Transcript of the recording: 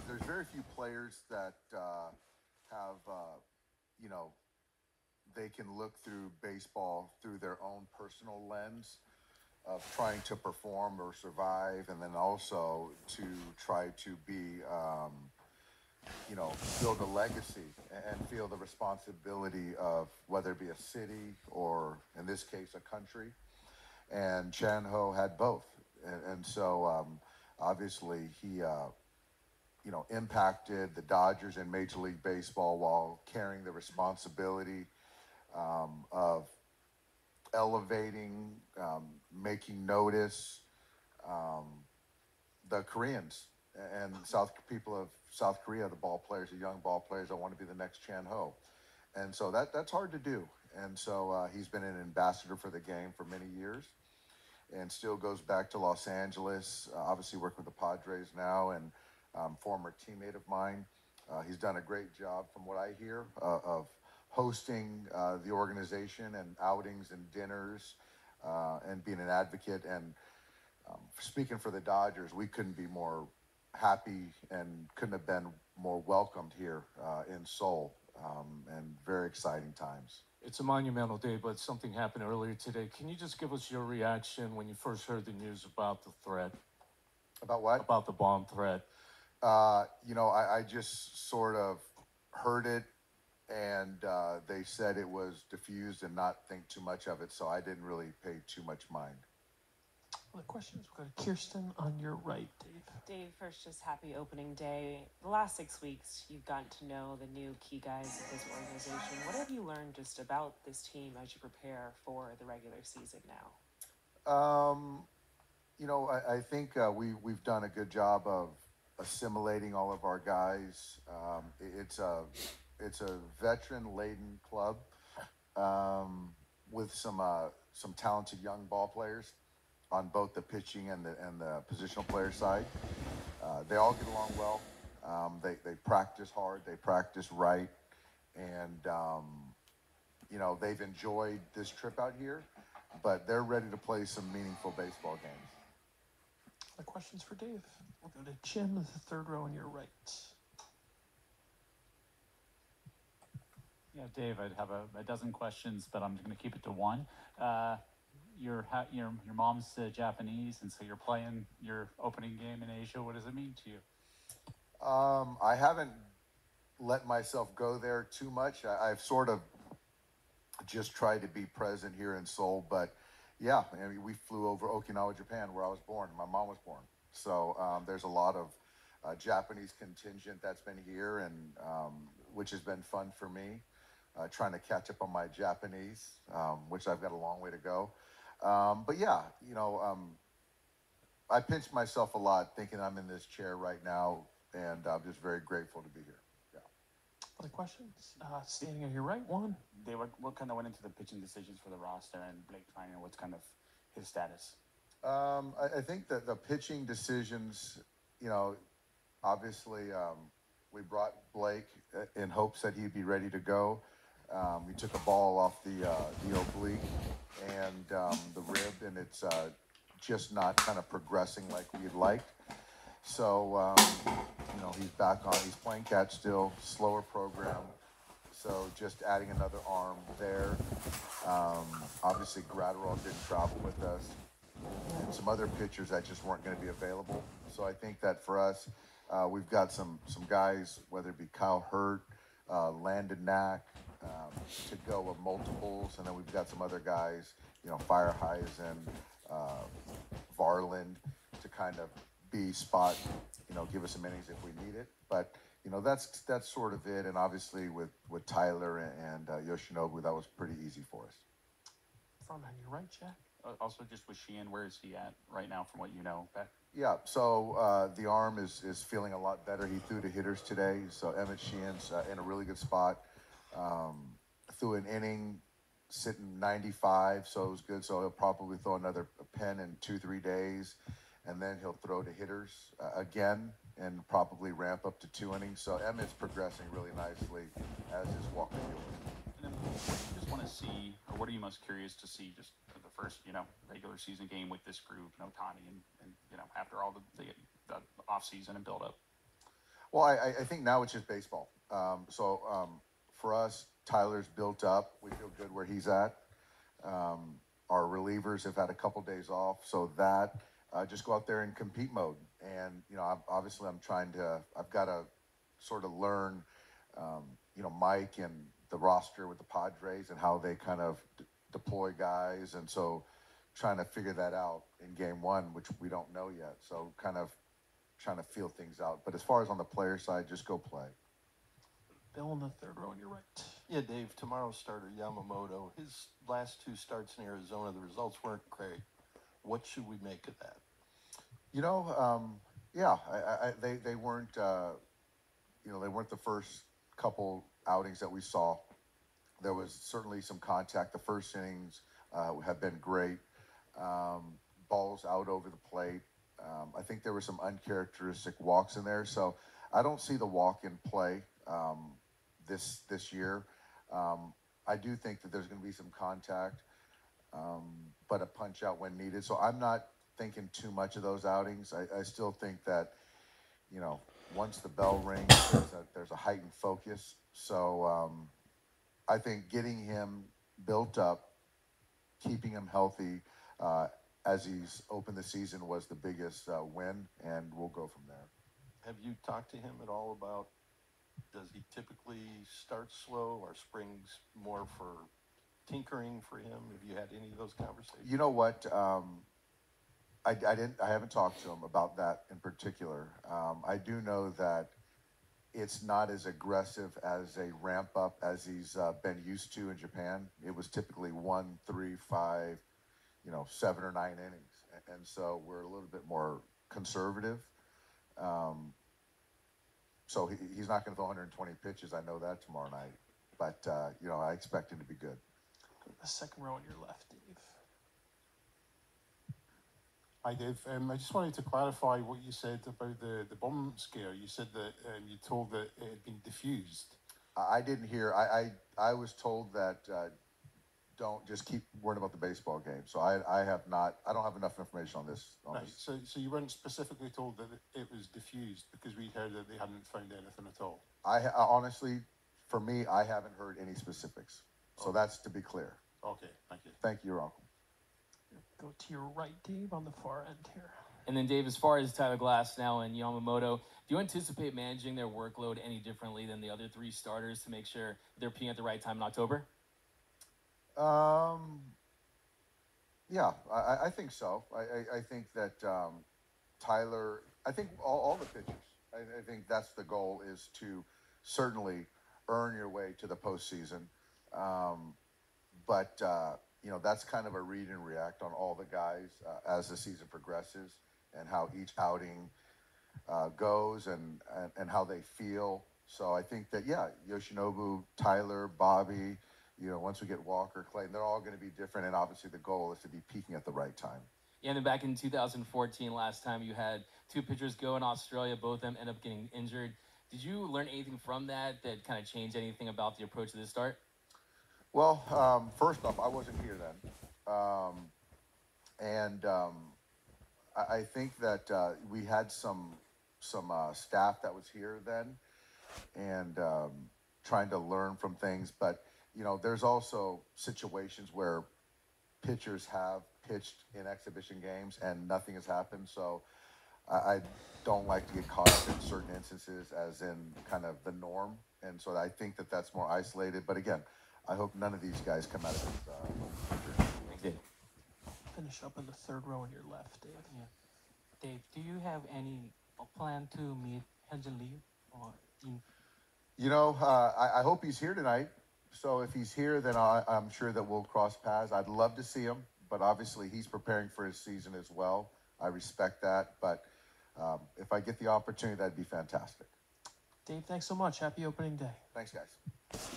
there's very few players that have you know they can look through baseball through their own personal lens of trying to perform or survive, and then also to try to be build a legacy and feel the responsibility of whether it be a city or in this case a country. And Chan Ho had both, and so obviously he impacted the Dodgers in Major League Baseball while carrying the responsibility of elevating, making notice um, the Koreans and South people of South Korea, the ball players, the young ball players that want to be the next Chan Ho. And so that's hard to do. And so he's been an ambassador for the game for many years, and still goes back to Los Angeles. Obviously, working with the Padres now, and former teammate of mine. He's done a great job, from what I hear, of hosting the organization and outings and dinners, and being an advocate. And speaking for the Dodgers, we couldn't be more happy and couldn't have been more welcomed here in Seoul, and very exciting times. It's a monumental day, but something happened earlier today. Can you just give us your reaction when you first heard the news about the threat, About what? about the bomb threat? I just sort of heard it, and they said it was diffused and not think too much of it, so I didn't really pay too much mind. Other questions? We'll go to Kirsten on your right, Dave. Dave, first, just happy opening day. The last 6 weeks, you've gotten to know the new key guys of this organization. What have you learned just about this team as you prepare for the regular season now? I think we've done a good job of assimilating all of our guys. It's a veteran-laden club, with some talented young ball players on both the pitching and the positional player side. They all get along well. They practice hard. They practice right, and they've enjoyed this trip out here. But they're ready to play some meaningful baseball games. Other questions for Dave? We'll go to Jim, the third row on your right. Yeah, Dave, I'd have a dozen questions, but I'm going to keep it to one. Your mom's Japanese, and so you're playing your opening game in Asia. What does it mean to you? I haven't let myself go there too much. I've sort of just tried to be present here in Seoul, but yeah, I mean, we flew over Okinawa, Japan, where I was born. My mom was born. So there's a lot of Japanese contingent that's been here, and which has been fun for me, trying to catch up on my Japanese, which I've got a long way to go. But yeah, I pinch myself a lot thinking I'm in this chair right now, and I'm just very grateful to be here. Yeah. Other questions? Standing on your right, one. Dave, what kind of went into the pitching decisions for the roster, and Blake Trinan, what's kind of his status? I think that the pitching decisions, obviously we brought Blake in hopes that he'd be ready to go. We took a ball off the oblique and the rib, and it's just not kind of progressing like we'd liked. So, he's back on. He's playing catch still, slower program. So just adding another arm there. Obviously, Gratterall didn't travel with us, and some other pitchers that just weren't going to be available. So I think that for us, we've got some guys, whether it be Kyle Hurt, Landon Knack, to go with multiples, and then we've got some other guys, Fire Heisen, Varland, to kind of be spot, give us some innings if we need it. But that's sort of it. And obviously with Tyler and Yoshinobu, that was pretty easy for us. Front on your right, Jack. Also, just with Sheehan, where is he at right now, from what you know? Yeah, so the arm is feeling a lot better. He threw to hitters today, so Emmett Sheehan's in a really good spot. Threw an inning, sitting 95, so it was good. So he'll probably throw another pen in 2-3 days, and then he'll throw to hitters again, and probably ramp up to 2 innings. So Emmett's progressing really nicely, as is Walker Buehler. And then what do you just want to see, or what are you most curious to see, just for the first, regular season game with this group, Tani, and after all the off season and build up? Well, I think now it's just baseball. For us, Tyler's built up. We feel good where he's at. Our relievers have had a couple days off, so that just go out there in compete mode. And obviously, I've got to sort of learn, Mike and the roster with the Padres and how they kind of deploy guys, and so trying to figure that out in game one, which we don't know yet. So kind of trying to feel things out. But as far as on the player side, just go play. Bill in the third row on your right. Yeah, Dave, tomorrow's starter, Yamamoto, his last two starts in Arizona, the results weren't great. What should we make of that? Yeah, they weren't, they weren't the first couple outings that we saw. There was certainly some contact. The first innings have been great. Balls out over the plate. I think there were some uncharacteristic walks in there, so I don't see the walk in play this year. I do think that there's going to be some contact, but a punch out when needed. So I'm not thinking too much of those outings. I still think that, once the bell rings, there's a heightened focus. So I think getting him built up, keeping him healthy as he's opened the season was the biggest win, and we'll go from there. Have you talked to him at all about, does he typically start slow or springs more for tinkering for him? Have you had any of those conversations? You know what? I haven't talked to him about that in particular. I do know that it's not as aggressive as a ramp up as he's been used to in Japan. It was typically 1, 3, 5, 7 or 9 innings. And so we're a little bit more conservative. So he's not going to throw 120 pitches. I know that tomorrow night. But, I expect him to be good. The second row on your left, Dave. Hi, Dave. I just wanted to clarify what you said about the bomb scare. You said that you told that it had been diffused. I didn't hear. I was told that don't just keep worrying about the baseball game. So I don't have enough information on this. Right. So you weren't specifically told that it was diffused, because we heard that they hadn't found anything at all. Honestly, for me, I haven't heard any specifics. So that's to be clear. Okay, thank you. Thank you, Your Uncle. Go to your right, Dave, on the far end here. And then, Dave, as far as Tyler Glasnow and Yamamoto, do you anticipate managing their workload any differently than the other three starters to make sure they're peaking at the right time in October? Yeah, I think so. I think that Tyler, I think all the pitchers, I think that's the goal, is to certainly earn your way to the postseason. But that's kind of a read and react on all the guys as the season progresses and how each outing goes and how they feel. So I think that, Yoshinobu, Tyler, Bobby, once we get Walker, Clayton, they're all going to be different. And obviously the goal is to be peaking at the right time. Yeah, and then back in 2014, last time you had two pitchers go in Australia, both of them end up getting injured. Did you learn anything from that kind of changed anything about the approach to this start? Well, first off, I wasn't here then. I think that we had some staff that was here then and trying to learn from things. But, there's also situations where pitchers have pitched in exhibition games and nothing has happened. So I don't like to get caught up in certain instances as in kind of the norm. And so I think that that's more isolated. But again, I hope none of these guys come out of this. Thanks, Dave. Finish up in the third row on your left, Dave. Yeah. Dave, do you have any plan to meet Hyunjin Lee? Or I hope he's here tonight. So if he's here, then I'm sure that we'll cross paths. I'd love to see him, but obviously he's preparing for his season as well. I respect that. But if I get the opportunity, that'd be fantastic. Dave, thanks so much. Happy opening day. Thanks, guys.